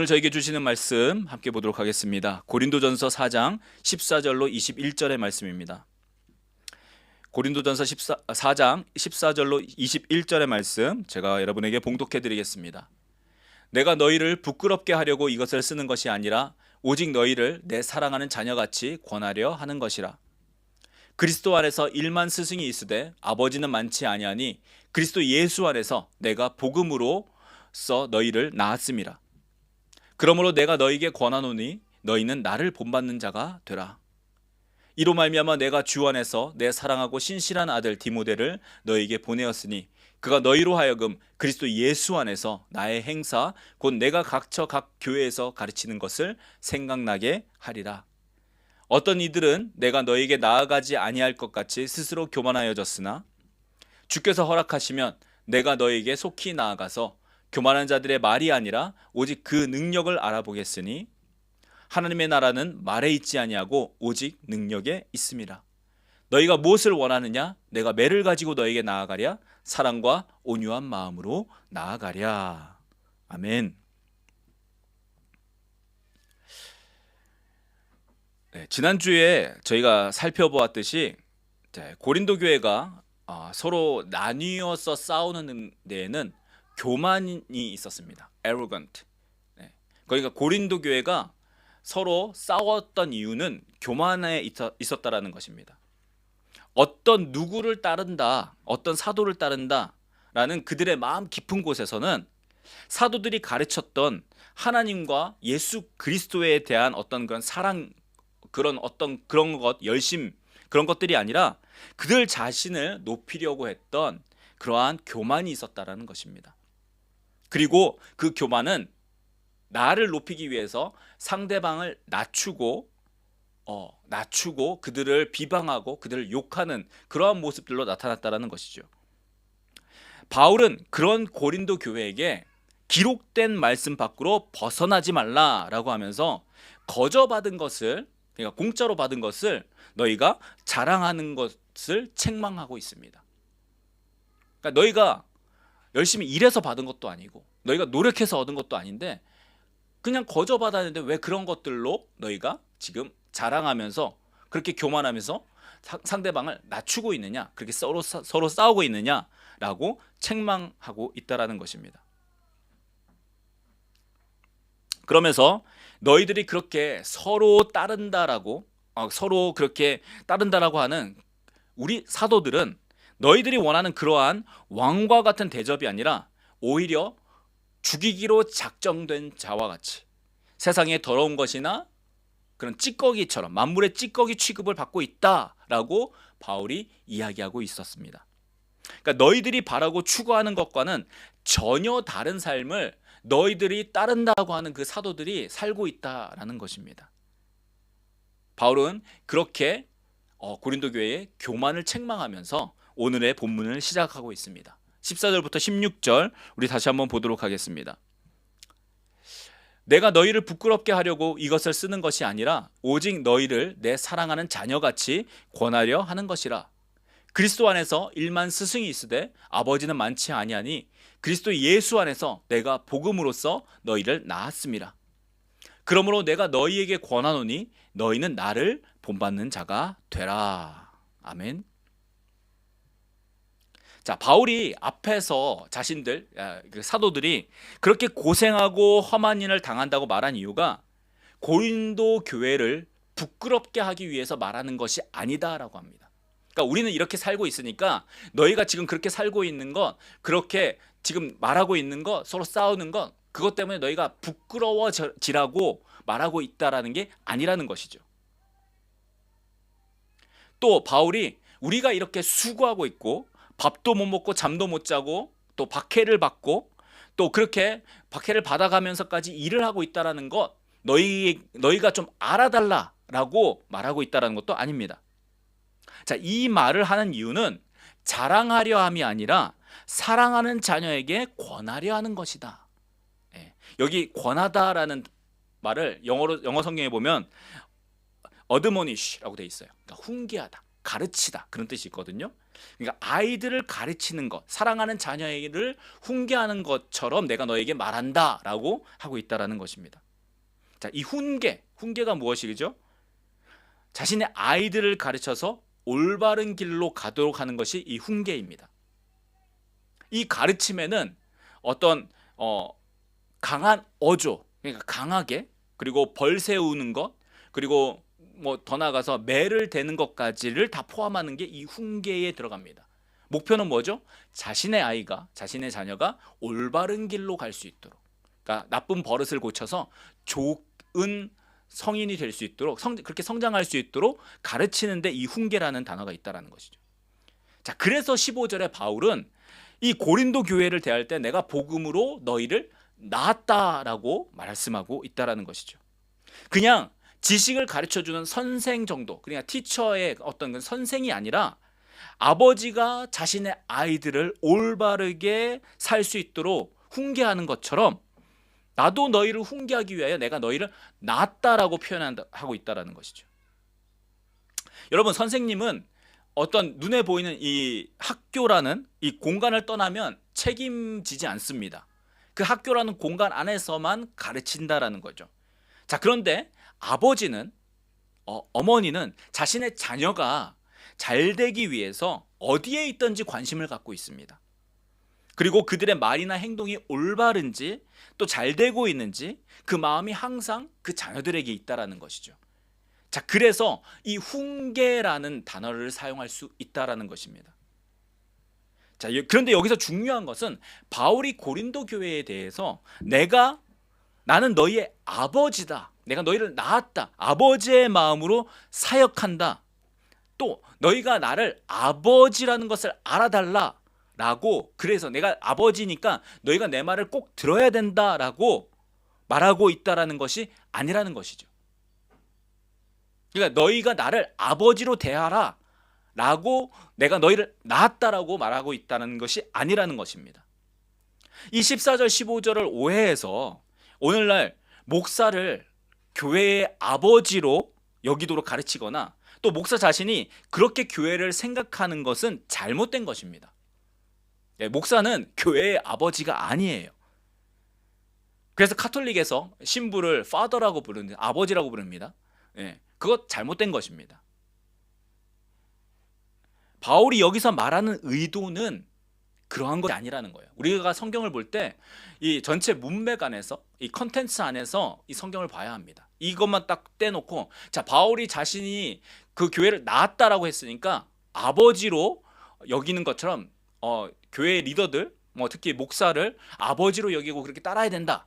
오늘 저에게 주시는 말씀 함께 보도록 하겠습니다. 고린도전서 4장 14절로 21절의 말씀입니다. 고린도전서 4장 14절로 21절의 말씀 제가 여러분에게 봉독해 드리겠습니다. 내가 너희를 부끄럽게 하려고 이것을 쓰는 것이 아니라 오직 너희를 내 사랑하는 자녀같이 권하려 하는 것이라. 그리스도 안에서 일만 스승이 있으되 아버지는 많지 아니하니 그리스도 예수 안에서 내가 복음으로써 너희를 낳았음이라. 그러므로 내가 너희에게 권하노니 너희는 나를 본받는 자가 되라. 이로 말미암아 내가 주 안에서 내 사랑하고 신실한 아들 디모데를 너희에게 보내었으니 그가 너희로 하여금 그리스도 예수 안에서 나의 행사 곧 내가 각처 각 교회에서 가르치는 것을 생각나게 하리라. 어떤 이들은 내가 너희에게 나아가지 아니할 것 같이 스스로 교만하여졌으나 주께서 허락하시면 내가 너희에게 속히 나아가서 교만한 자들의 말이 아니라 오직 그 능력을 알아보겠으니 하나님의 나라는 말에 있지 아니하고 오직 능력에 있음이라. 너희가 무엇을 원하느냐? 내가 매를 가지고 너희에게 나아가랴. 사랑과 온유한 마음으로 나아가랴. 아멘. 지난주에 저희가 살펴보았듯이 고린도 교회가 서로 나뉘어서 싸우는 데에는 교만이 있었습니다. arrogant. 그러니까 고린도 교회가 서로 싸웠던 이유는 교만에 있었다라는 것입니다. 어떤 누구를 따른다, 어떤 사도를 따른다라는 그들의 마음 깊은 곳에서는 사도들이 가르쳤던 하나님과 예수 그리스도에 대한 어떤 그런 사랑, 그런 것, 열심, 그런 것들이 아니라 그들 자신을 높이려고 했던 그러한 교만이 있었다라는 것입니다. 그리고 그 교만은 나를 높이기 위해서 상대방을 낮추고 그들을 비방하고 그들을 욕하는 그러한 모습들로 나타났다라는 것이죠. 바울은 그런 고린도 교회에게 기록된 말씀 밖으로 벗어나지 말라라고 하면서 거저받은 것을, 그러니까 공짜로 받은 것을 너희가 자랑하는 것을 책망하고 있습니다. 그러니까 너희가 열심히 일해서 받은 것도 아니고 너희가 노력해서 얻은 것도 아닌데 그냥 거저 받았는데 왜 그런 것들로 너희가 지금 자랑하면서 그렇게 교만하면서 상대방을 낮추고 있느냐, 그렇게 서로 싸우고 있느냐라고 책망하고 있다라는 것입니다. 그러면서 너희들이 그렇게 서로 따른다라고 하는 우리 사도들은 너희들이 원하는 그러한 왕과 같은 대접이 아니라 오히려 죽이기로 작정된 자와 같이 세상의 더러운 것이나 그런 찌꺼기처럼 만물의 찌꺼기 취급을 받고 있다라고 바울이 이야기하고 있었습니다. 그러니까 너희들이 바라고 추구하는 것과는 전혀 다른 삶을 너희들이 따른다고 하는 그 사도들이 살고 있다라는 것입니다. 바울은 그렇게 고린도 교회의 교만을 책망하면서 오늘의 본문을 시작하고 있습니다. 14절부터 16절 우리 다시 한번 보도록 하겠습니다. 내가 너희를 부끄럽게 하려고 이것을 쓰는 것이 아니라 오직 너희를 내 사랑하는 자녀같이 권하려 하는 것이라. 그리스도 안에서 일만 스승이 있으되 아버지는 많지 아니하니 그리스도 예수 안에서 내가 복음으로써 너희를 낳았음이라. 그러므로 내가 너희에게 권하노니 너희는 나를 본받는 자가 되라. 아멘. 자, 바울이 앞에서 사도들이 그렇게 고생하고 험한 일을 당한다고 말한 이유가 고린도 교회를 부끄럽게 하기 위해서 말하는 것이 아니다라고 합니다. 그러니까 우리는 이렇게 살고 있으니까 너희가 지금 그렇게 살고 있는 것, 그렇게 지금 말하고 있는 것, 서로 싸우는 것, 그것 때문에 너희가 부끄러워지라고 말하고 있다라는 게 아니라는 것이죠. 또 바울이 우리가 이렇게 수고하고 있고 밥도 못 먹고 잠도 못 자고 또 박해를 받고 또 그렇게 박해를 받아가면서까지 일을 하고 있다라는 것, 너희가 좀 알아달라라고 말하고 있다라는 것도 아닙니다. 자, 이 말을 하는 이유는 자랑하려 함이 아니라 사랑하는 자녀에게 권하려 하는 것이다. 여기 권하다라는 말을 영어 성경에 보면 admonish라고 돼 있어요. 그러니까 훈계하다. 가르치다 그런 뜻이 있거든요. 그러니까 아이들을 가르치는 것, 사랑하는 자녀를 훈계하는 것처럼 내가 너에게 말한다라고 하고 있다라는 것입니다. 자, 이 훈계가 무엇이죠? 자신의 아이들을 가르쳐서 올바른 길로 가도록 하는 것이 이 훈계입니다. 이 가르침에는 어떤 강한 어조, 그러니까 강하게, 그리고 벌 세우는 것, 그리고 뭐 더 나아가서 매를 대는 것까지를 다 포함하는 게 이 훈계에 들어갑니다. 목표는 뭐죠? 자신의 자녀가 올바른 길로 갈 수 있도록, 그러니까 나쁜 버릇을 고쳐서 좋은 성인이 될 수 있도록, 그렇게 성장할 수 있도록 가르치는데 이 훈계라는 단어가 있다라는 것이죠. 자, 그래서 15절에 바울은 이 고린도 교회를 대할 때 내가 복음으로 너희를 낳았다라고 말씀하고 있다라는 것이죠. 그냥 지식을 가르쳐주는 선생 정도, 그러니까 티처의 어떤 선생이 아니라 아버지가 자신의 아이들을 올바르게 살 수 있도록 훈계하는 것처럼 나도 너희를 훈계하기 위하여 내가 너희를 낳았다라고 표현하고 있다라는 것이죠. 여러분, 선생님은 어떤 눈에 보이는 이 학교라는 이 공간을 떠나면 책임지지 않습니다. 그 학교라는 공간 안에서만 가르친다라는 거죠. 자, 그런데 아버지는 어머니는 자신의 자녀가 잘 되기 위해서 어디에 있든지 관심을 갖고 있습니다. 그리고 그들의 말이나 행동이 올바른지 또 잘 되고 있는지 그 마음이 항상 그 자녀들에게 있다라는 것이죠. 자, 그래서 이 훈계라는 단어를 사용할 수 있다라는 것입니다. 자, 그런데 여기서 중요한 것은 바울이 고린도 교회에 대해서 나는 너희의 아버지다, 내가 너희를 낳았다, 아버지의 마음으로 사역한다, 또 너희가 나를 아버지라는 것을 알아달라 라고, 그래서 내가 아버지니까 너희가 내 말을 꼭 들어야 된다라고 말하고 있다라는 것이 아니라는 것이죠. 그러니까 너희가 나를 아버지로 대하라 라고 내가 너희를 낳았다라고 말하고 있다는 것이 아니라는 것입니다. 이 14절 15절을 오해해서 오늘날 목사를 교회의 아버지로 여기도록 가르치거나 또 목사 자신이 그렇게 교회를 생각하는 것은 잘못된 것입니다. 목사는 교회의 아버지가 아니에요. 그래서 카톨릭에서 신부를 father라고 부르는, 아버지라고 부릅니다. 그것 잘못된 것입니다. 바울이 여기서 말하는 의도는 그러한 것이 아니라는 거예요. 우리가 성경을 볼 때 이 전체 문맥 안에서, 이 컨텐츠 안에서 이 성경을 봐야 합니다. 이것만 딱 떼놓고, 자, 바울이 자신이 그 교회를 낳았다라고 했으니까 아버지로 여기는 것처럼 교회 리더들, 특히 목사를 아버지로 여기고 그렇게 따라야 된다,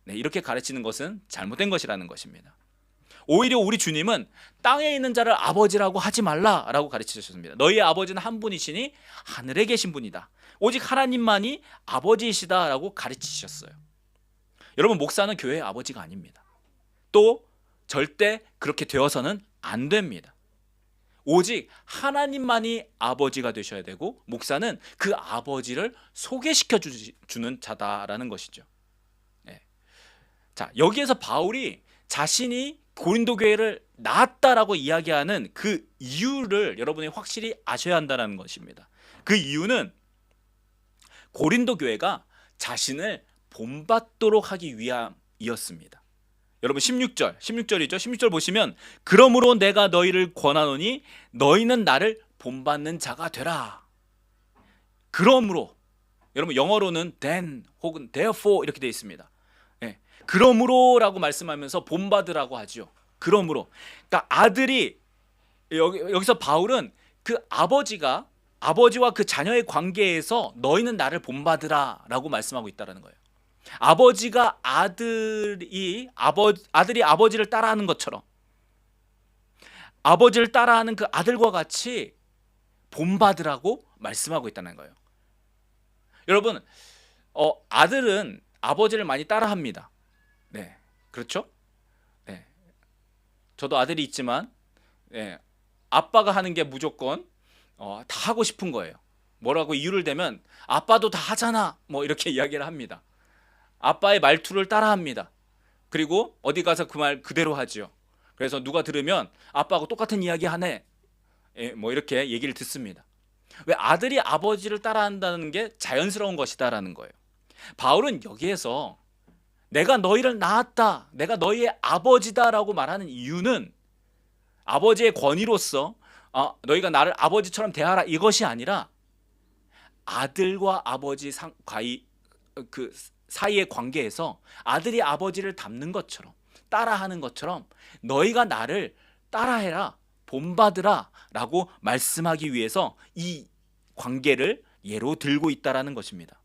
이렇게 가르치는 것은 잘못된 것이라는 것입니다. 오히려 우리 주님은 땅에 있는 자를 아버지라고 하지 말라라고 가르치셨습니다. 너희의 아버지는 한 분이시니 하늘에 계신 분이다, 오직 하나님만이 아버지이시다라고 가르치셨어요. 여러분, 목사는 교회의 아버지가 아닙니다. 또 절대 그렇게 되어서는 안 됩니다. 오직 하나님만이 아버지가 되셔야 되고, 목사는 그 아버지를 소개시켜 주는 자다라는 것이죠. 자, 여기에서 바울이 자신이 고린도 교회를 낳았다라고 이야기하는 그 이유를 여러분이 확실히 아셔야 한다는 것입니다. 그 이유는 고린도 교회가 자신을 본받도록 하기 위함이었습니다. 여러분, 16절이죠. 16절 보시면, 그러므로 내가 너희를 권하노니 너희는 나를 본받는 자가 되라. 그러므로, 여러분 영어로는 then 혹은 therefore 이렇게 되어 있습니다. 그러므로라고 말씀하면서 본받으라고 하죠. 그러므로, 그러니까 아들이, 여기서 바울은 그 아버지와 그 자녀의 관계에서 너희는 나를 본받으라 라고 말씀하고 있다는 거예요. 아버지가 아들이 아버지를 따라하는 것처럼, 아버지를 따라하는 그 아들과 같이 본받으라고 말씀하고 있다는 거예요. 여러분, 아들은 아버지를 많이 따라합니다. 네, 그렇죠? 네, 저도 아들이 있지만, 아빠가 하는 게 무조건 다 하고 싶은 거예요. 뭐라고 이유를 대면 아빠도 다 하잖아, 이렇게 이야기를 합니다. 아빠의 말투를 따라합니다. 그리고 어디 가서 그 말 그대로 하지요. 그래서 누가 들으면 아빠하고 똑같은 이야기 하네, 뭐 이렇게 얘기를 듣습니다. 왜 아들이 아버지를 따라한다는 게 자연스러운 것이다라는 거예요. 바울은 여기에서 내가 너희를 낳았다, 내가 너희의 아버지다라고 말하는 이유는 아버지의 권위로서 너희가 나를 아버지처럼 대하라 이것이 아니라 아들과 아버지 그 사이의 관계에서 아들이 아버지를 닮는 것처럼 따라하는 것처럼 너희가 나를 따라해라, 본받으라 라고 말씀하기 위해서 이 관계를 예로 들고 있다라는 것입니다.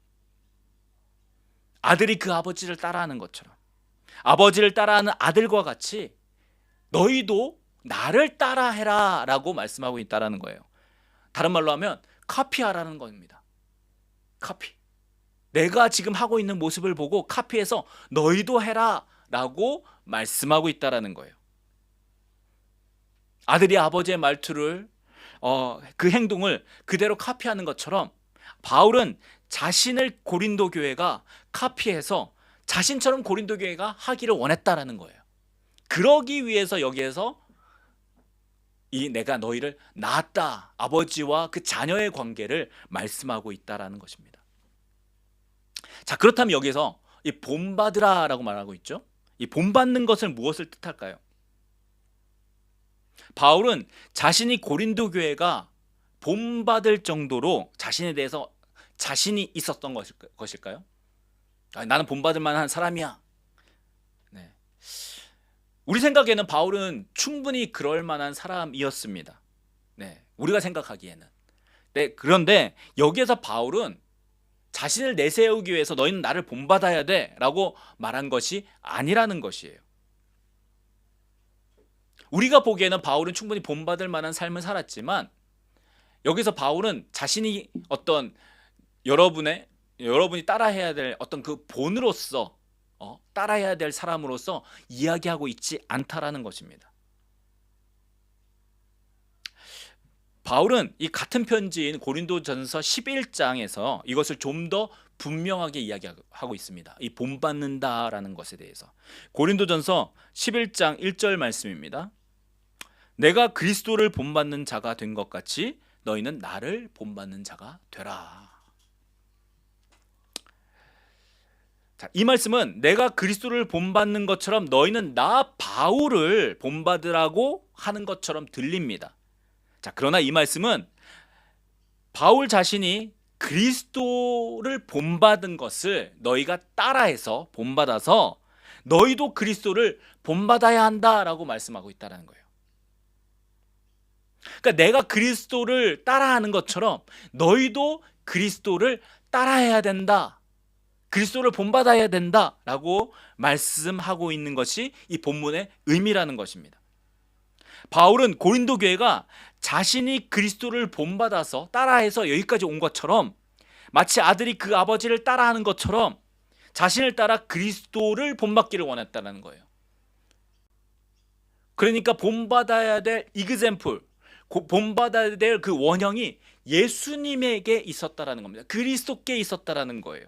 아들이 그 아버지를 따라하는 것처럼 아버지를 따라하는 아들과 같이 너희도 나를 따라해라 라고 말씀하고 있다라는 거예요. 다른 말로 하면 카피하라는 겁니다. 카피. 내가 지금 하고 있는 모습을 보고 카피해서 너희도 해라 라고 말씀하고 있다라는 거예요. 아들이 아버지의 말투를 그 행동을 그대로 카피하는 것처럼 바울은 자신을 고린도 교회가 카피해서 자신처럼 고린도 교회가 하기를 원했다라는 거예요. 그러기 위해서 여기에서 내가 너희를 낳았다, 아버지와 그 자녀의 관계를 말씀하고 있다라는 것입니다. 자, 그렇다면 여기서 이 본받으라라고 말하고 있죠. 이 본받는 것을 무엇을 뜻할까요? 바울은 자신이 고린도 교회가 본받을 정도로 자신에 대해서 자신이 있었던 것일까요? 나는 본받을 만한 사람이야. 네. 우리 생각에는 바울은 충분히 그럴 만한 사람이었습니다. 네. 우리가 생각하기에는. 네. 그런데 여기에서 바울은 자신을 내세우기 위해서 너희는 나를 본받아야 돼 라고 말한 것이 아니라는 것이에요. 우리가 보기에는 바울은 충분히 본받을 만한 삶을 살았지만 여기서 바울은 자신이 어떤 여러분이 따라해야 될 어떤 그 본으로서 따라해야 될 사람으로서 이야기하고 있지 않다라는 것입니다. 바울은 이 같은 편지인 고린도전서 11장에서 이것을 좀 더 분명하게 이야기하고 있습니다. 이 본받는다라는 것에 대해서. 고린도전서 11장 1절 말씀입니다. 내가 그리스도를 본받는 자가 된 것 같이 너희는 나를 본받는 자가 되라. 자, 이 말씀은 내가 그리스도를 본받는 것처럼 너희는 나 바울을 본받으라고 하는 것처럼 들립니다. 자, 그러나 이 말씀은 바울 자신이 그리스도를 본받은 것을 너희가 따라해서 본받아서 너희도 그리스도를 본받아야 한다라고 말씀하고 있다는 거예요. 그러니까 내가 그리스도를 따라하는 것처럼 너희도 그리스도를 따라해야 된다. 그리스도를 본받아야 된다라고 말씀하고 있는 것이 이 본문의 의미라는 것입니다. 바울은 고린도 교회가 자신이 그리스도를 본받아서 따라해서 여기까지 온 것처럼 마치 아들이 그 아버지를 따라하는 것처럼 자신을 따라 그리스도를 본받기를 원했다는 거예요. 그러니까 본받아야 될 이그젬플, 본받아야 될 그 원형이 예수님에게 있었다라는 겁니다. 그리스도께 있었다라는 거예요.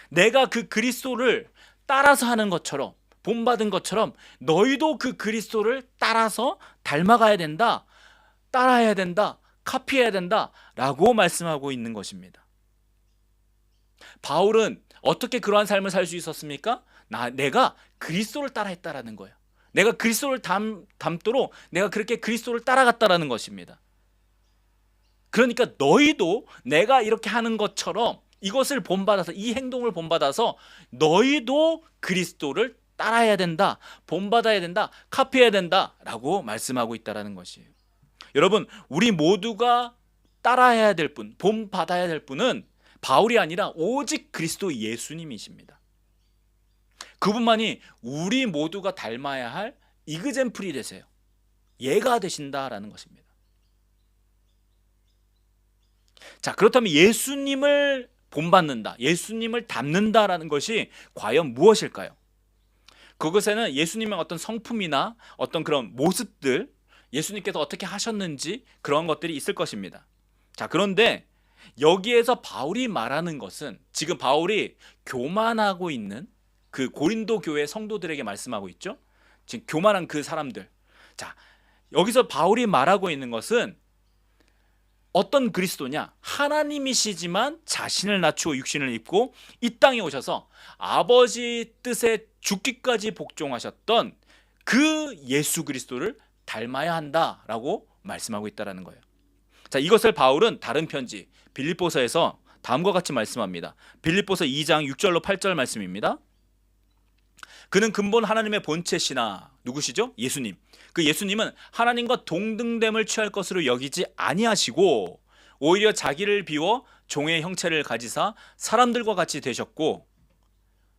내가 그 그리스도를 따라서 하는 것처럼 본받은 것처럼 너희도 그 그리스도를 따라서 닮아가야 된다, 따라해야 된다, 카피해야 된다 라고 말씀하고 있는 것입니다. 바울은 어떻게 그러한 삶을 살 수 있었습니까? 내가 그리스도를 따라했다라는 거예요. 내가 그리스도를 닮도록 내가 그렇게 그리스도를 따라갔다라는 것입니다. 그러니까 너희도 내가 이렇게 하는 것처럼 이것을 본받아서, 이 행동을 본받아서 너희도 그리스도를 따라해야 된다, 본받아야 된다, 카피해야 된다 라고 말씀하고 있다는 것이에요. 여러분, 우리 모두가 따라해야 될 분, 본받아야 될 분은 바울이 아니라 오직 그리스도 예수님이십니다. 그분만이 우리 모두가 닮아야 할 이그젬플이 되세요. 예가 되신다라는 것입니다. 자, 그렇다면 예수님을 본받는다, 예수님을 닮는다라는 것이 과연 무엇일까요? 그것에는 예수님의 어떤 성품이나 어떤 그런 모습들, 예수님께서 어떻게 하셨는지 그런 것들이 있을 것입니다. 자, 그런데 여기에서 바울이 말하는 것은 지금 바울이 교만하고 있는 그 고린도 교회 성도들에게 말씀하고 있죠. 지금 교만한 그 사람들. 자, 여기서 바울이 말하고 있는 것은 어떤 그리스도냐? 하나님이시지만 자신을 낮추고 육신을 입고 이 땅에 오셔서 아버지 뜻에 죽기까지 복종하셨던 그 예수 그리스도를 닮아야 한다라고 말씀하고 있다는 거예요. 자, 이것을 바울은 다른 편지 빌립보서에서 다음과 같이 말씀합니다. 빌립보서 2장 6절로 8절 말씀입니다. 그는 근본 하나님의 본체시나, 누구시죠? 예수님. 그 예수님은 하나님과 동등됨을 취할 것으로 여기지 아니하시고 오히려 자기를 비워 종의 형체를 가지사 사람들과 같이 되셨고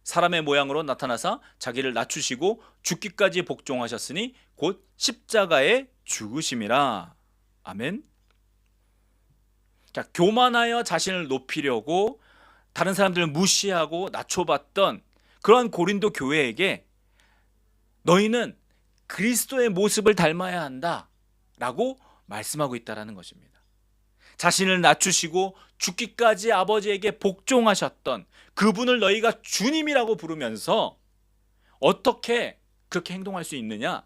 사람의 모양으로 나타나사 자기를 낮추시고 죽기까지 복종하셨으니 곧 십자가에 죽으심이라. 아멘. 자, 교만하여 자신을 높이려고 다른 사람들을 무시하고 낮춰봤던 그러한 고린도 교회에게 너희는 그리스도의 모습을 닮아야 한다라고 말씀하고 있다는 것입니다. 자신을 낮추시고 죽기까지 아버지에게 복종하셨던 그분을 너희가 주님이라고 부르면서 어떻게 그렇게 행동할 수 있느냐?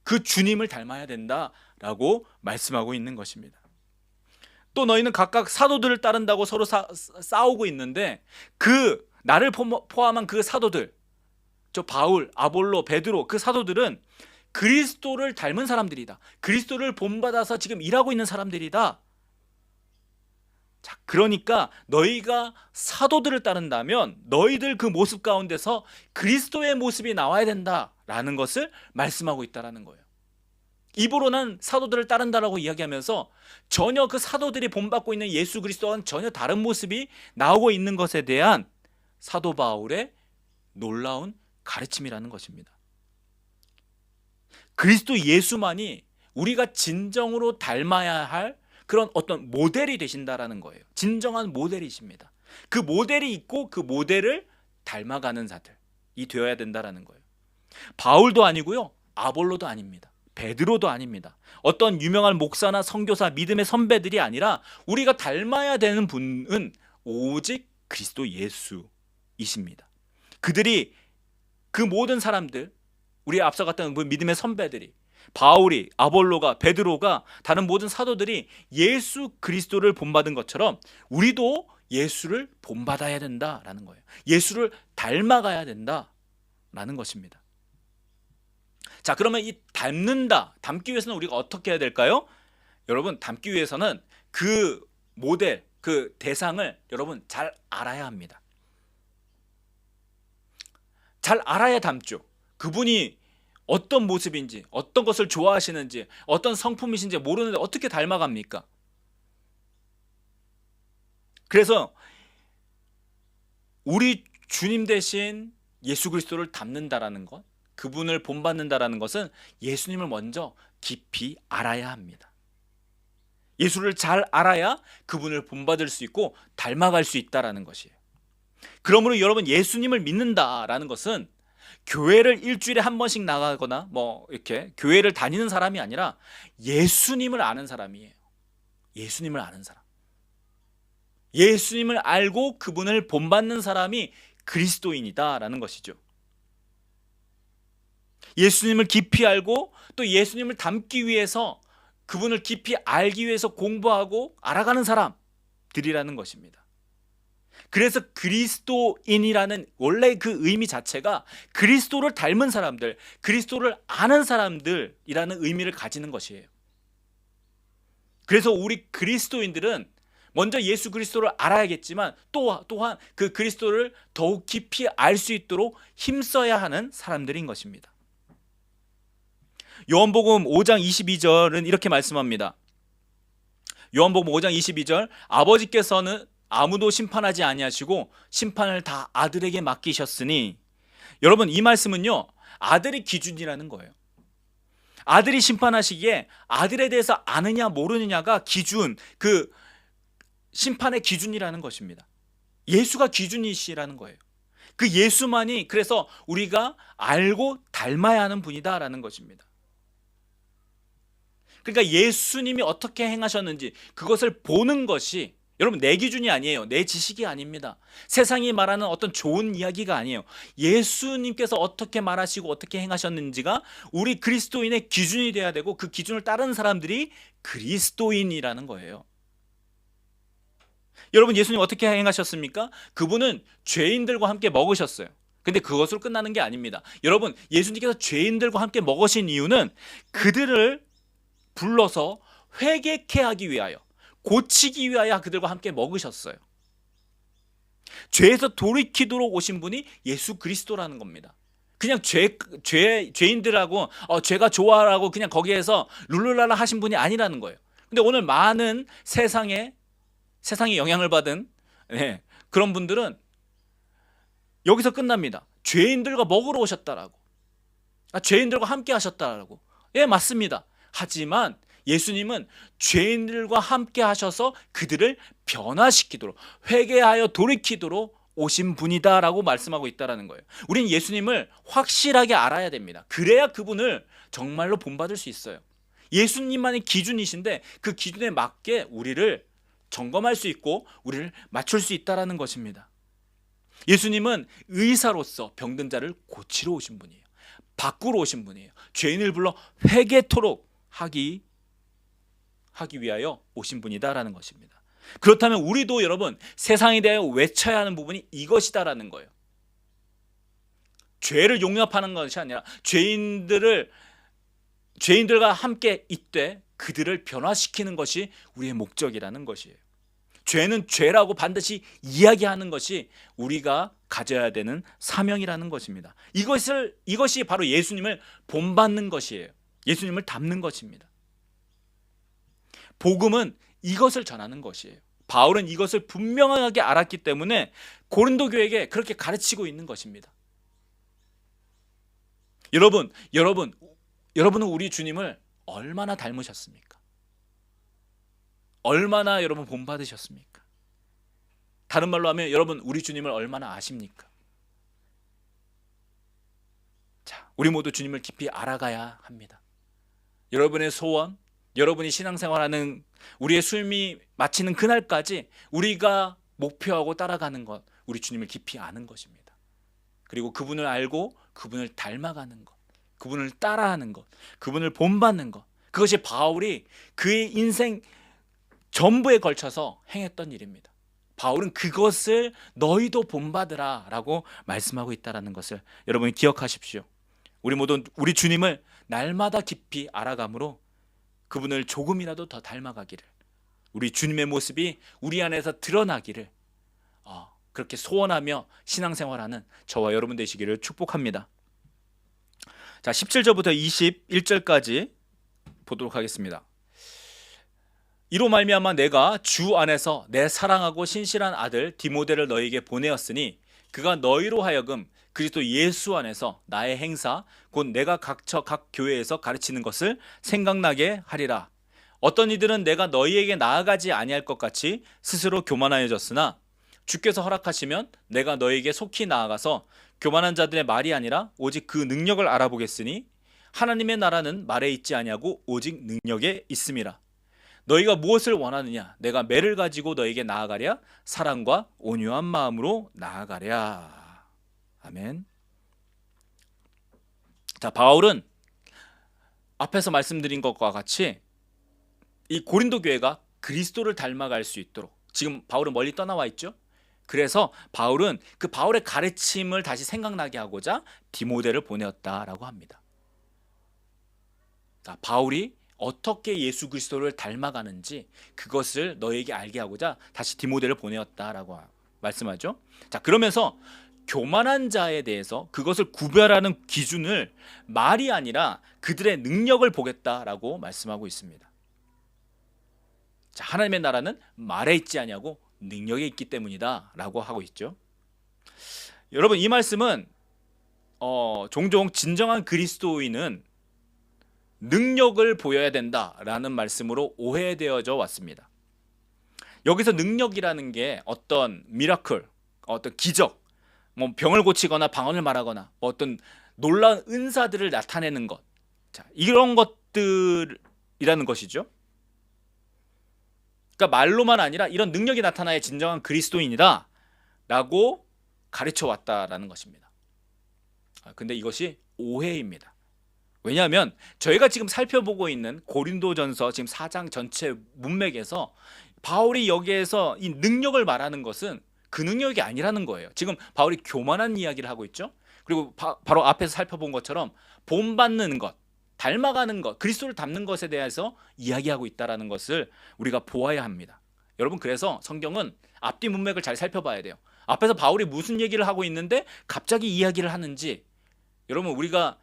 그 주님을 닮아야 된다라고 말씀하고 있는 것입니다. 또 너희는 각각 사도들을 따른다고 서로 싸우고 있는데 그 나를 포함한 그 사도들, 저 바울, 아볼로, 베드로, 그 사도들은 그리스도를 닮은 사람들이다. 그리스도를 본받아서 지금 일하고 있는 사람들이다. 자, 그러니까 너희가 사도들을 따른다면 너희들 그 모습 가운데서 그리스도의 모습이 나와야 된다라는 것을 말씀하고 있다는 거예요. 입으로는 사도들을 따른다라고 이야기하면서 전혀 그 사도들이 본받고 있는 예수 그리스도와는 전혀 다른 모습이 나오고 있는 것에 대한 사도 바울의 놀라운 가르침이라는 것입니다. 그리스도 예수만이 우리가 진정으로 닮아야 할 그런 어떤 모델이 되신다라는 거예요. 진정한 모델이십니다. 그 모델이 있고 그 모델을 닮아가는 자들이 되어야 된다라는 거예요. 바울도 아니고요, 아볼로도 아닙니다. 베드로도 아닙니다. 어떤 유명한 목사나 선교사, 믿음의 선배들이 아니라 우리가 닮아야 되는 분은 오직 그리스도 예수이십니다. 그들이 그 모든 사람들, 우리 앞서 갔던 그 믿음의 선배들이, 바울이, 아볼로가, 베드로가, 다른 모든 사도들이 예수 그리스도를 본받은 것처럼 우리도 예수를 본받아야 된다라는 거예요. 예수를 닮아가야 된다라는 것입니다. 자, 그러면 이 닮기 위해서는 우리가 어떻게 해야 될까요? 여러분, 닮기 위해서는 그 모델, 그 대상을 여러분 잘 알아야 합니다. 잘 알아야 닮죠. 그분이 어떤 모습인지, 어떤 것을 좋아하시는지, 어떤 성품이신지 모르는데 어떻게 닮아갑니까? 그래서 우리 주님 대신 예수 그리스도를 닮는다라는 것, 그분을 본받는다라는 것은 예수님을 먼저 깊이 알아야 합니다. 예수를 잘 알아야 그분을 본받을 수 있고 닮아갈 수 있다라는 것이에요. 그러므로 여러분, 예수님을 믿는다라는 것은 교회를 일주일에 한 번씩 나가거나 뭐 이렇게 교회를 다니는 사람이 아니라 예수님을 아는 사람이에요. 예수님을 아는 사람. 예수님을 알고 그분을 본받는 사람이 그리스도인이다라는 것이죠. 예수님을 깊이 알고 또 예수님을 닮기 위해서 그분을 깊이 알기 위해서 공부하고 알아가는 사람들이라는 것입니다. 그래서 그리스도인이라는 원래 그 의미 자체가 그리스도를 닮은 사람들, 그리스도를 아는 사람들이라는 의미를 가지는 것이에요. 그래서 우리 그리스도인들은 먼저 예수 그리스도를 알아야겠지만 또한 그 그리스도를 더욱 깊이 알 수 있도록 힘써야 하는 사람들인 것입니다. 요한복음 5장 22절은 이렇게 말씀합니다. 요한복음 5장 22절, 아버지께서는 아무도 심판하지 아니하시고 심판을 다 아들에게 맡기셨으니, 여러분, 이 말씀은요, 아들이 기준이라는 거예요. 아들이 심판하시기에 아들에 대해서 아느냐 모르느냐가 기준, 그 심판의 기준이라는 것입니다. 예수가 기준이시라는 거예요. 그 예수만이 그래서 우리가 알고 닮아야 하는 분이다라는 것입니다. 그러니까 예수님이 어떻게 행하셨는지 그것을 보는 것이, 여러분, 내 기준이 아니에요. 내 지식이 아닙니다. 세상이 말하는 어떤 좋은 이야기가 아니에요. 예수님께서 어떻게 말하시고 어떻게 행하셨는지가 우리 그리스도인의 기준이 돼야 되고 그 기준을 따르는 사람들이 그리스도인이라는 거예요. 여러분, 예수님 어떻게 행하셨습니까? 그분은 죄인들과 함께 먹으셨어요. 근데 그것으로 끝나는 게 아닙니다. 여러분, 예수님께서 죄인들과 함께 먹으신 이유는 그들을 불러서 회개케 하기 위하여, 고치기 위하여 그들과 함께 먹으셨어요. 죄에서 돌이키도록 오신 분이 예수 그리스도라는 겁니다. 그냥 죄인들하고 죄가 좋아라고 그냥 거기에서 룰루랄라 하신 분이 아니라는 거예요. 근데 오늘 많은 세상에 영향을 받은 그런 분들은 여기서 끝납니다. 죄인들과 먹으러 오셨다라고. 죄인들과 함께 하셨다라고. 예, 맞습니다. 하지만 예수님은 죄인들과 함께 하셔서 그들을 변화시키도록, 회개하여 돌이키도록 오신 분이다라고 말씀하고 있다라는 거예요. 우린 예수님을 확실하게 알아야 됩니다. 그래야 그분을 정말로 본받을 수 있어요. 예수님만의 기준이신데 그 기준에 맞게 우리를 점검할 수 있고 우리를 맞출 수 있다라는 것입니다. 예수님은 의사로서 병든 자를 고치러 오신 분이에요. 바꾸러 오신 분이에요. 죄인을 불러 회개토록 하기 위하여 오신 분이다라는 것입니다. 그렇다면 우리도 여러분 세상에 대해 외쳐야 하는 부분이 이것이다라는 거예요. 죄를 용납하는 것이 아니라 죄인들과 함께 있되 그들을 변화시키는 것이 우리의 목적이라는 것이에요. 죄는 죄라고 반드시 이야기하는 것이 우리가 가져야 되는 사명이라는 것입니다. 이것이 바로 예수님을 본받는 것이에요. 예수님을 닮는 것입니다. 복음은 이것을 전하는 것이에요. 바울은 이것을 분명하게 알았기 때문에 고린도 교회에게 그렇게 가르치고 있는 것입니다. 여러분은 우리 주님을 얼마나 닮으셨습니까? 얼마나 여러분 본받으셨습니까? 다른 말로 하면 여러분 우리 주님을 얼마나 아십니까? 자, 우리 모두 주님을 깊이 알아가야 합니다. 여러분의 소원, 여러분이 신앙생활하는 우리의 삶이 마치는 그날까지 우리가 목표하고 따라가는 것, 우리 주님을 깊이 아는 것입니다. 그리고 그분을 알고 그분을 닮아가는 것, 그분을 따라하는 것, 그분을 본받는 것, 그것이 바울이 그의 인생 전부에 걸쳐서 행했던 일입니다. 바울은 그것을 너희도 본받으라 라고 말씀하고 있다는 것을 여러분이 기억하십시오. 우리 모두 우리 주님을 날마다 깊이 알아감으로 그분을 조금이라도 더 닮아가기를, 우리 주님의 모습이 우리 안에서 드러나기를 그렇게 소원하며 신앙생활하는 저와 여러분 되시기를 축복합니다. 자, 17절부터 21절까지 보도록 하겠습니다. 이로 말미암아 내가 주 안에서 내 사랑하고 신실한 아들 디모데를 너희에게 보내었으니 그가 너희로 하여금 그리스도 예수 안에서 나의 행사 곧 내가 각처 각 교회에서 가르치는 것을 생각나게 하리라. 어떤 이들은 내가 너희에게 나아가지 아니할 것 같이 스스로 교만하여졌으나 주께서 허락하시면 내가 너희에게 속히 나아가서 교만한 자들의 말이 아니라 오직 그 능력을 알아보겠으니 하나님의 나라는 말에 있지 아니하고 오직 능력에 있음이라. 너희가 무엇을 원하느냐? 내가 매를 가지고 너에게 나아가랴. 사랑과 온유한 마음으로 나아가랴. 아멘. 자, 바울은 앞에서 말씀드린 것과 같이 이 고린도 교회가 그리스도를 닮아갈 수 있도록, 지금 바울은 멀리 떠나와 있죠. 그래서 바울은 그 바울의 가르침을 다시 생각나게 하고자 디모데를 보내었다라고 합니다. 자, 바울이 어떻게 예수 그리스도를 닮아가는지 그것을 너에게 알게 하고자 다시 디모데를 보내었다라고 말씀하죠. 자, 그러면서 교만한 자에 대해서 그것을 구별하는 기준을 말이 아니라 그들의 능력을 보겠다라고 말씀하고 있습니다. 자, 하나님의 나라는 말에 있지 아니하고 능력에 있기 때문이다 라고 하고 있죠. 여러분, 이 말씀은 종종 진정한 그리스도인은 능력을 보여야 된다라는 말씀으로 오해되어져 왔습니다. 여기서 능력이라는 게 어떤 미라클, 어떤 기적, 뭐 병을 고치거나 방언을 말하거나 어떤 놀라운 은사들을 나타내는 것, 자, 이런 것들이라는 것이죠. 그러니까 말로만 아니라 이런 능력이 나타나야 진정한 그리스도인이다 라고 가르쳐 왔다라는 것입니다. 근데 이것이 오해입니다. 왜냐하면 저희가 지금 살펴보고 있는 고린도전서 지금 4장 전체 문맥에서 바울이 여기에서 이 능력을 말하는 것은 그 능력이 아니라는 거예요. 지금 바울이 교만한 이야기를 하고 있죠. 그리고 바로 앞에서 살펴본 것처럼 본받는 것, 닮아가는 것, 그리스도를 닮는 것에 대해서 이야기하고 있다는 것을 우리가 보아야 합니다. 여러분, 그래서 성경은 앞뒤 문맥을 잘 살펴봐야 돼요. 앞에서 바울이 무슨 얘기를 하고 있는데 갑자기 이야기를 하는지, 여러분, 우리가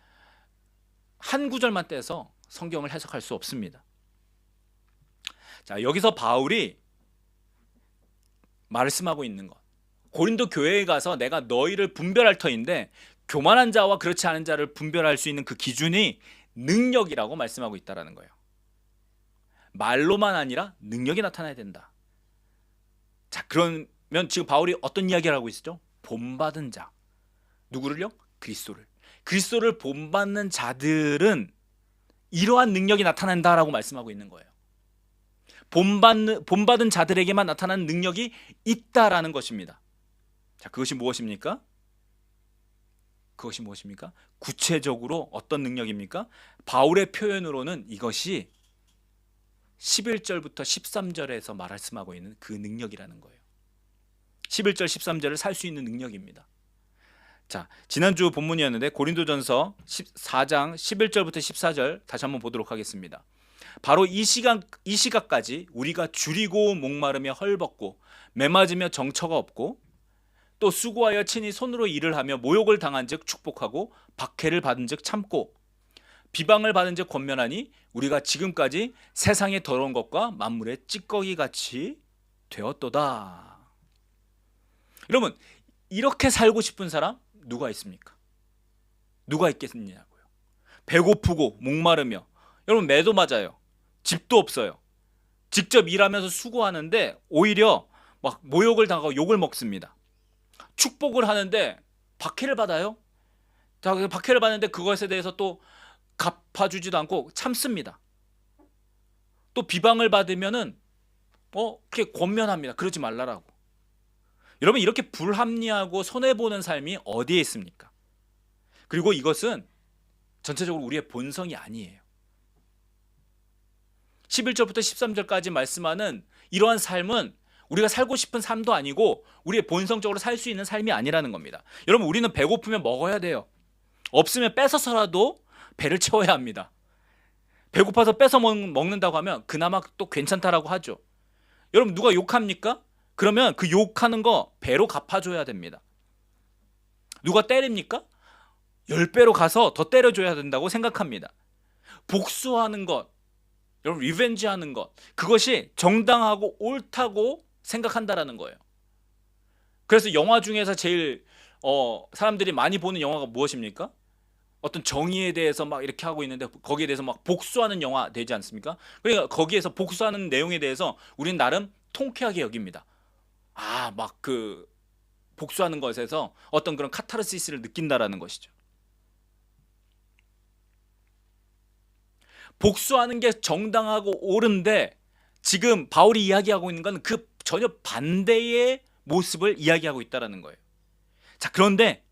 한 구절만 떼서 성경을 해석할 수 없습니다. 자, 여기서 바울이 말씀하고 있는 것, 고린도 교회에 가서 내가 너희를 분별할 터인데 교만한 자와 그렇지 않은 자를 분별할 수 있는 그 기준이 능력이라고 말씀하고 있다는 거예요. 말로만 아니라 능력이 나타나야 된다. 자, 그러면 지금 바울이 어떤 이야기를 하고 있죠? 본받은 자, 누구를요? 그리스도를 본받는 자들은 이러한 능력이 나타난다라고 말씀하고 있는 거예요. 본받은 자들에게만 나타나는 능력이 있다라는 것입니다. 자, 그것이 무엇입니까? 구체적으로 어떤 능력입니까? 바울의 표현으로는 이것이 11절부터 13절에서 말씀하고 있는 그 능력이라는 거예요. 11절 13절을 살 수 있는 능력입니다. 자, 지난주 본문이었는데 고린도전서 14장 11절부터 14절 다시 한번 보도록 하겠습니다. 바로 이 시각까지 우리가 줄이고 목마르며 헐벗고 매맞으며 정처가 없고 또 수고하여 친히 손으로 일을 하며 모욕을 당한즉 축복하고 박해를 받은즉 참고 비방을 받은즉 권면하니 우리가 지금까지 세상의 더러운 것과 만물의 찌꺼기 같이 되었도다. 여러분, 이렇게 살고 싶은 사람 누가 있습니까? 누가 있겠느냐고요. 배고프고 목마르며, 여러분, 매도 맞아요. 집도 없어요. 직접 일하면서 수고하는데 오히려 막 모욕을 당하고 욕을 먹습니다. 축복을 하는데 박해를 받아요. 자, 박해를 받는데 그것에 대해서 또 갚아주지도 않고 참습니다. 또 비방을 받으면은 그렇게 권면합니다. 그러지 말라라고. 여러분, 이렇게 불합리하고 손해보는 삶이 어디에 있습니까? 그리고 이것은 전체적으로 우리의 본성이 아니에요. 11절부터 13절까지 말씀하는 이러한 삶은 우리가 살고 싶은 삶도 아니고 우리의 본성적으로 살 수 있는 삶이 아니라는 겁니다. 여러분, 우리는 배고프면 먹어야 돼요. 없으면 뺏어서라도 배를 채워야 합니다. 배고파서 뺏어 먹는다고 하면 그나마 또 괜찮다라고 하죠. 여러분, 누가 욕합니까? 그러면 그 욕하는 거 배로 갚아줘야 됩니다. 누가 때립니까? 10배로 가서 더 때려줘야 된다고 생각합니다. 복수하는 것, 여러분, 리벤지 하는 것, 그것이 정당하고 옳다고 생각한다라는 거예요. 그래서 영화 중에서 제일 사람들이 많이 보는 영화가 무엇입니까? 어떤 정의에 대해서 막 이렇게 하고 있는데 거기에 대해서 막 복수하는 영화 되지 않습니까? 그러니까 거기에서 복수하는 내용에 대해서 우리는 나름 통쾌하게 여깁니다. 막 그 복수하는 것에서 어떤 그런 카타르시스를 느낀다라는 것이죠. 복수하는 게 정당하고 옳은데 지금 바울이 이야기하고 있는 건 그 전혀 반대의 모습을 이야기하고 있다는 거예요. 자, 그런데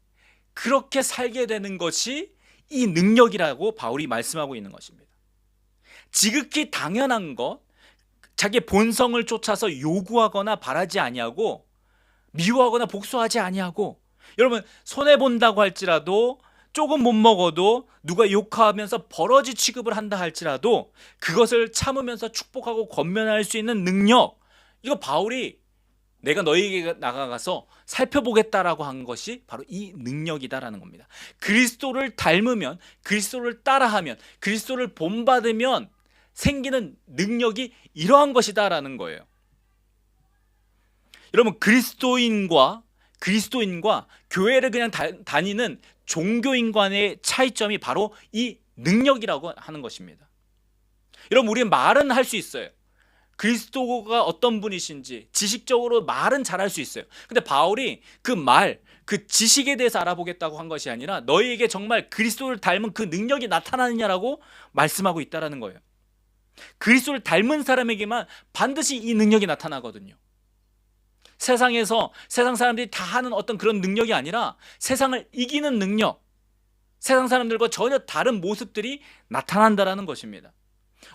그렇게 살게 되는 것이 이 능력이라고 바울이 말씀하고 있는 것입니다. 지극히 당연한 것, 자기의 본성을 쫓아서 요구하거나 바라지 아니하고 미워하거나 복수하지 아니하고, 여러분, 손해본다고 할지라도 조금 못 먹어도 누가 욕하면서 버러지 취급을 한다 할지라도 그것을 참으면서 축복하고 권면할 수 있는 능력, 이거 바울이 내가 너희에게 나가가서 살펴보겠다라고 한 것이 바로 이 능력이다라는 겁니다. 그리스도를 닮으면, 그리스도를 따라하면, 그리스도를 본받으면 생기는 능력이 이러한 것이다라는 거예요. 여러분, 그리스도인과 교회를 그냥 다니는 종교인 간의 차이점이 바로 이 능력이라고 하는 것입니다. 여러분, 우리는 말은 할 수 있어요. 그리스도가 어떤 분이신지 지식적으로 말은 잘할 수 있어요. 근데 바울이 그 지식에 대해서 알아보겠다고 한 것이 아니라 너희에게 정말 그리스도를 닮은 그 능력이 나타나느냐라고 말씀하고 있다는 거예요. 그리스도를 닮은 사람에게만 반드시 이 능력이 나타나거든요. 세상 사람들이 다 하는 어떤 그런 능력이 아니라 세상을 이기는 능력, 세상 사람들과 전혀 다른 모습들이 나타난다라는 것입니다.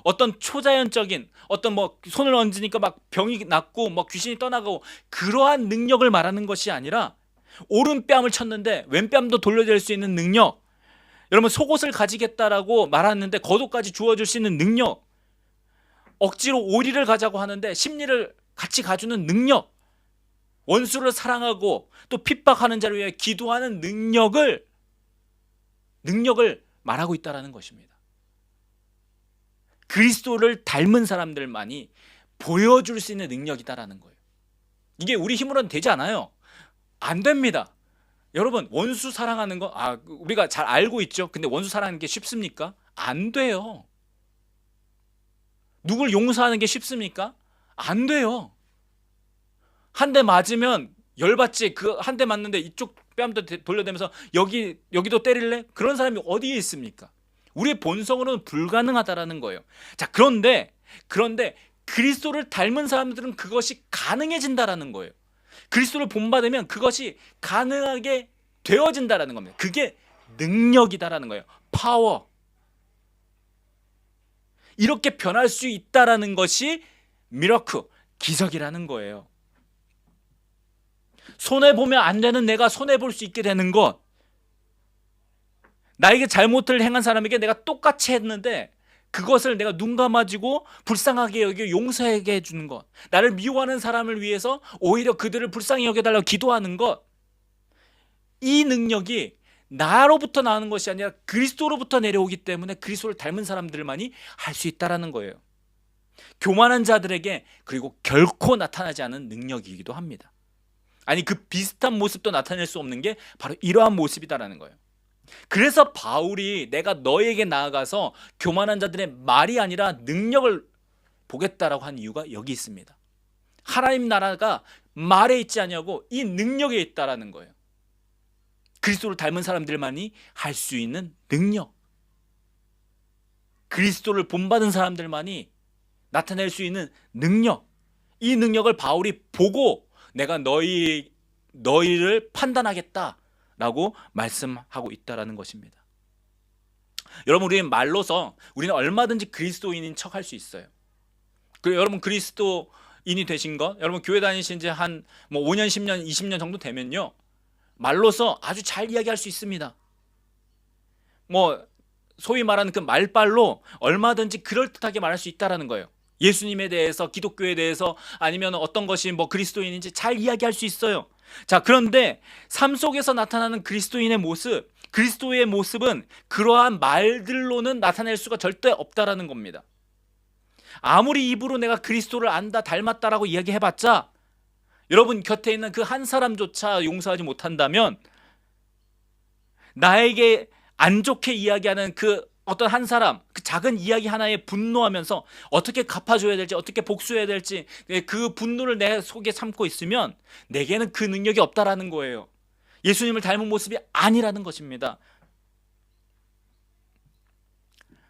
어떤 초자연적인 어떤 뭐 손을 얹으니까 막 병이 낫고 뭐 귀신이 떠나가고 그러한 능력을 말하는 것이 아니라 오른뺨을 쳤는데 왼뺨도 돌려댈 수 있는 능력, 여러분 속옷을 가지겠다라고 말하는데 겉옷까지 주어줄 수 있는 능력, 억지로 오리를 가자고 하는데 심리를 같이 가주는 능력, 원수를 사랑하고 또 핍박하는 자를 위해 기도하는 능력을 말하고 있다는 것입니다. 그리스도를 닮은 사람들만이 보여줄 수 있는 능력이다라는 거예요. 이게 우리 힘으로는 되지 않아요. 안 됩니다. 여러분 원수 사랑하는 거 우리가 잘 알고 있죠. 근데 원수 사랑하는 게 쉽습니까? 안 돼요. 누굴 용서하는 게 쉽습니까? 안 돼요. 한 대 맞으면 열받지. 그 한 대 맞는데 이쪽 뺨도 돌려대면서 여기도 때릴래? 그런 사람이 어디에 있습니까? 우리의 본성으로는 불가능하다라는 거예요. 자, 그런데 그리스도를 닮은 사람들은 그것이 가능해진다라는 거예요. 그리스도를 본받으면 그것이 가능하게 되어진다라는 겁니다. 그게 능력이다라는 거예요. 파워. 이렇게 변할 수 있다라는 것이 미러클, 기적이라는 거예요. 손해보면 안 되는 내가 손해볼 수 있게 되는 것, 나에게 잘못을 행한 사람에게 내가 똑같이 했는데 그것을 내가 눈 감아주고 불쌍하게 여겨 용서하게 해주는 것, 나를 미워하는 사람을 위해서 오히려 그들을 불쌍히 여겨달라고 기도하는 것, 이 능력이 나로부터 나오는 것이 아니라 그리스도로부터 내려오기 때문에 그리스도를 닮은 사람들만이 할 수 있다는 거예요. 교만한 자들에게 그리고 결코 나타나지 않은 능력이기도 합니다. 아니, 그 비슷한 모습도 나타낼 수 없는 게 바로 이러한 모습이다라는 거예요. 그래서 바울이 내가 너에게 나아가서 교만한 자들의 말이 아니라 능력을 보겠다라고 한 이유가 여기 있습니다. 하나님 나라가 말에 있지 않냐고 이 능력에 있다라는 거예요. 그리스도를 닮은 사람들만이 할 수 있는 능력, 그리스도를 본받은 사람들만이 나타낼 수 있는 능력, 이 능력을 바울이 보고 내가 너희를 판단하겠다라고 말씀하고 있다라는 것입니다. 여러분, 우리는 말로서 우리는 얼마든지 그리스도인인 척 할 수 있어요. 여러분 그리스도인이 되신 것, 여러분 교회 다니신 지 한 5년, 10년, 20년 정도 되면요, 말로서 아주 잘 이야기할 수 있습니다. 소위 말하는 그 말빨로 얼마든지 그럴듯하게 말할 수 있다라는 거예요. 예수님에 대해서, 기독교에 대해서, 아니면 어떤 것이 그리스도인인지 잘 이야기할 수 있어요. 자, 그런데 삶 속에서 나타나는 그리스도인의 모습, 그리스도의 모습은 그러한 말들로는 나타낼 수가 절대 없다라는 겁니다. 아무리 입으로 내가 그리스도를 안다, 닮았다라고 이야기해봤자 여러분 곁에 있는 그 한 사람조차 용서하지 못한다면, 나에게 안 좋게 이야기하는 그 어떤 한 사람, 그 작은 이야기 하나에 분노하면서 어떻게 갚아줘야 될지, 어떻게 복수해야 될지 그 분노를 내 속에 참고 있으면 내게는 그 능력이 없다라는 거예요. 예수님을 닮은 모습이 아니라는 것입니다.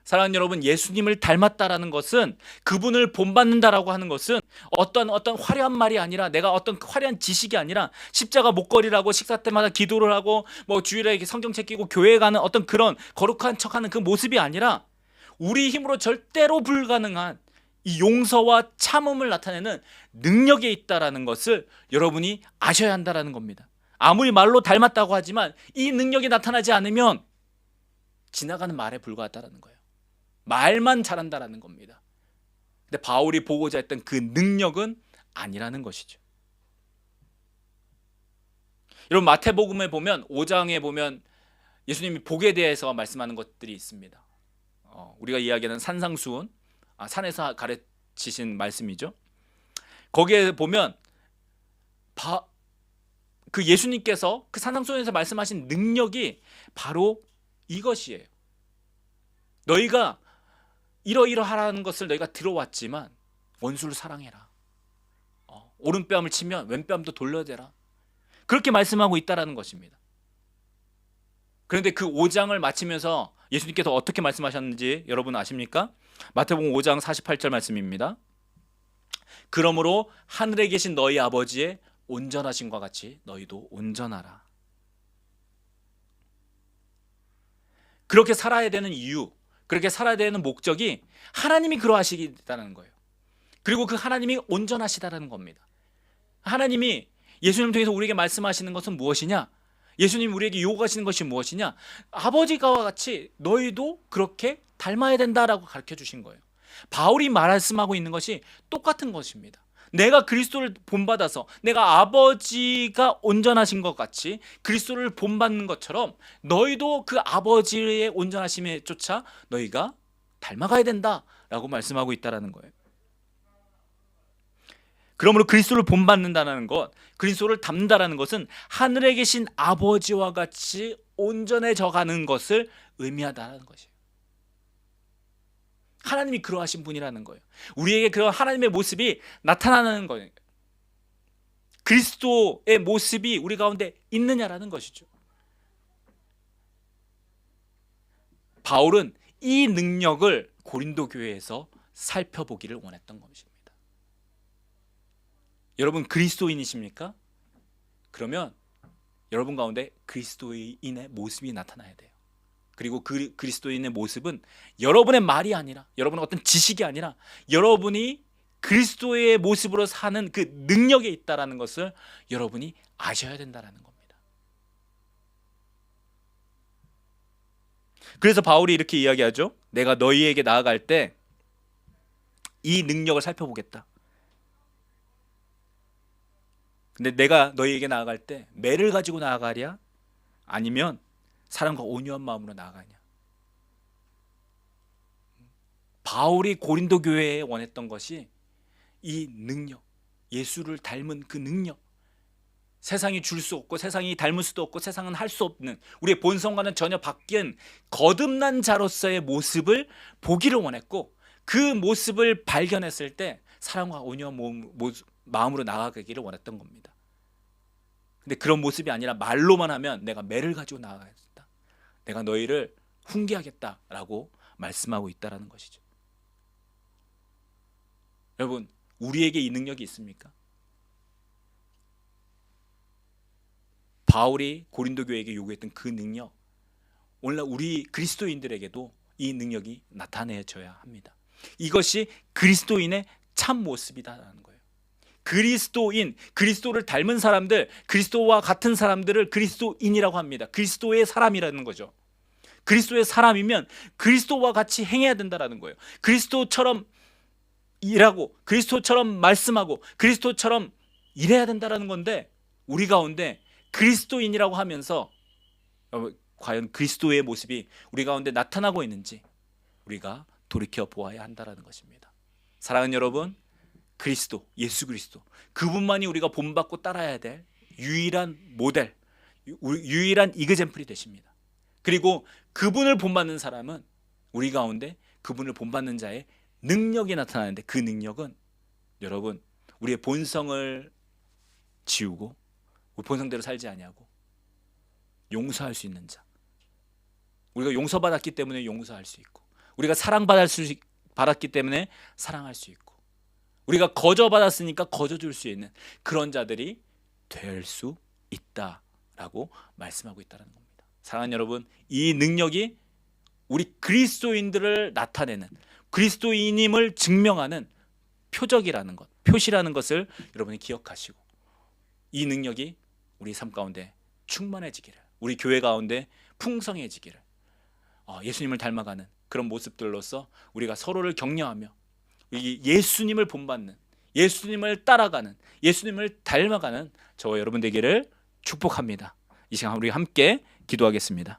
사랑하는 여러분, 예수님을 닮았다라는 것은, 그분을 본받는다라고 하는 것은 어떤 화려한 말이 아니라, 내가 어떤 화려한 지식이 아니라 십자가 목걸이라고 식사 때마다 기도를 하고 주일에 성경책 끼고 교회에 가는 어떤 그런 거룩한 척하는 그 모습이 아니라, 우리 힘으로 절대로 불가능한 이 용서와 참음을 나타내는 능력에 있다라는 것을 여러분이 아셔야 한다라는 겁니다. 아무리 말로 닮았다고 하지만 이 능력이 나타나지 않으면 지나가는 말에 불과하다라는 거예요. 말만 잘한다라는 겁니다. 근데 바울이 보고자 했던 그 능력은 아니라는 것이죠. 여러분 마태복음에 보면 5장에 보면 예수님이 복에 대해서 말씀하는 것들이 있습니다. 우리가 이야기하는 산상수훈, 산에서 가르치신 말씀이죠. 거기에 보면 그 예수님께서 그 산상수훈에서 말씀하신 능력이 바로 이것이에요. 너희가 이러이러하라는 것을 너희가 들어왔지만 원수를 사랑해라. 오른뺨을 치면 왼뺨도 돌려대라. 그렇게 말씀하고 있다라는 것입니다. 그런데 그 5장을 마치면서 예수님께서 어떻게 말씀하셨는지 여러분 아십니까? 마태복음 5장 48절 말씀입니다. 그러므로 하늘에 계신 너희 아버지의 온전하심과 같이 너희도 온전하라. 그렇게 살아야 되는 이유, 그렇게 살아야 되는 목적이 하나님이 그러하시겠다는 거예요. 그리고 그 하나님이 온전하시다라는 겁니다. 하나님이 예수님 통해서 우리에게 말씀하시는 것은 무엇이냐? 예수님이 우리에게 요구하시는 것이 무엇이냐? 아버지와 같이 너희도 그렇게 닮아야 된다라고 가르쳐 주신 거예요. 바울이 말씀하고 있는 것이 똑같은 것입니다. 내가 그리스도를 본받아서 내가 아버지가 온전하신 것 같이 그리스도를 본받는 것처럼 너희도 그 아버지의 온전하심에 쫓아 너희가 닮아가야 된다라고 말씀하고 있다라는 거예요. 그러므로 그리스도를 본받는다는 것, 그리스도를 닮는다는 것은 하늘에 계신 아버지와 같이 온전해져 가는 것을 의미하다는 것이에요. 하나님이 그러하신 분이라는 거예요. 우리에게 그런 하나님의 모습이 나타나는 거예요. 그리스도의 모습이 우리 가운데 있느냐라는 것이죠. 바울은 이 능력을 고린도 교회에서 살펴보기를 원했던 것입니다. 여러분 그리스도인이십니까? 그러면 여러분 가운데 그리스도인의 모습이 나타나야 돼요. 그리고 그 그리스도인의 모습은 여러분의 말이 아니라, 여러분의 어떤 지식이 아니라 여러분이 그리스도의 모습으로 사는 그 능력에 있다라는 것을 여러분이 아셔야 된다라는 겁니다. 그래서 바울이 이렇게 이야기하죠. 내가 너희에게 나아갈 때 이 능력을 살펴보겠다. 근데 내가 너희에게 나아갈 때 매를 가지고 나아가랴? 아니면 사랑과 온유한 마음으로 나아가냐? 바울이 고린도 교회에 원했던 것이 이 능력, 예수를 닮은 그 능력, 세상이 줄 수 없고 세상이 닮을 수도 없고 세상은 할 수 없는 우리의 본성과는 전혀 바뀐 거듭난 자로서의 모습을 보기를 원했고, 그 모습을 발견했을 때 사랑과 온유한 마음으로 나아가기를 원했던 겁니다. 근데 그런 모습이 아니라 말로만 하면 내가 매를 가지고 나아가겠다, 내가 너희를 훈계하겠다라고 말씀하고 있다라는 것이죠. 여러분, 우리에게 이 능력이 있습니까? 바울이 고린도 교회에게 요구했던 그 능력, 오늘날 우리 그리스도인들에게도 이 능력이 나타내져야 합니다. 이것이 그리스도인의 참 모습이다라는 거예요. 그리스도인, 그리스도를 닮은 사람들, 그리스도와 같은 사람들을 그리스도인이라고 합니다. 그리스도의 사람이라는 거죠. 그리스도의 사람이면 그리스도와 같이 행해야 된다라는 거예요. 그리스도처럼 일하고 그리스도처럼 말씀하고 그리스도처럼 일해야 된다라는 건데, 우리 가운데 그리스도인이라고 하면서 과연 그리스도의 모습이 우리 가운데 나타나고 있는지 우리가 돌이켜 보아야 한다라는 것입니다. 사랑하는 여러분, 그리스도, 예수 그리스도, 그분만이 우리가 본받고 따라야 될 유일한 모델, 유일한 이그젬플이 되십니다. 그리고 그분을 본받는 사람은 우리 가운데 그분을 본받는 자의 능력이 나타나는데, 그 능력은 여러분 우리의 본성을 지우고 우리 본성대로 살지 아니하고 용서할 수 있는 자, 우리가 용서받았기 때문에 용서할 수 있고, 우리가 사랑받았기 때문에 사랑할 수 있고, 우리가 거저받았으니까 거저줄 수 있는 그런 자들이 될 수 있다라고 말씀하고 있다는 겁니다. 사랑하는 여러분, 이 능력이 우리 그리스도인들을 나타내는, 그리스도인임을 증명하는 표적이라는 것, 표시라는 것을 여러분이 기억하시고, 이 능력이 우리 삶 가운데 충만해지기를, 우리 교회 가운데 풍성해지기를, 예수님을 닮아가는 그런 모습들로서 우리가 서로를 격려하며 예수님을 본받는, 예수님을 따라가는, 예수님을 닮아가는 저와 여러분 되기를 축복합니다. 이 시간 우리 함께 기도하겠습니다.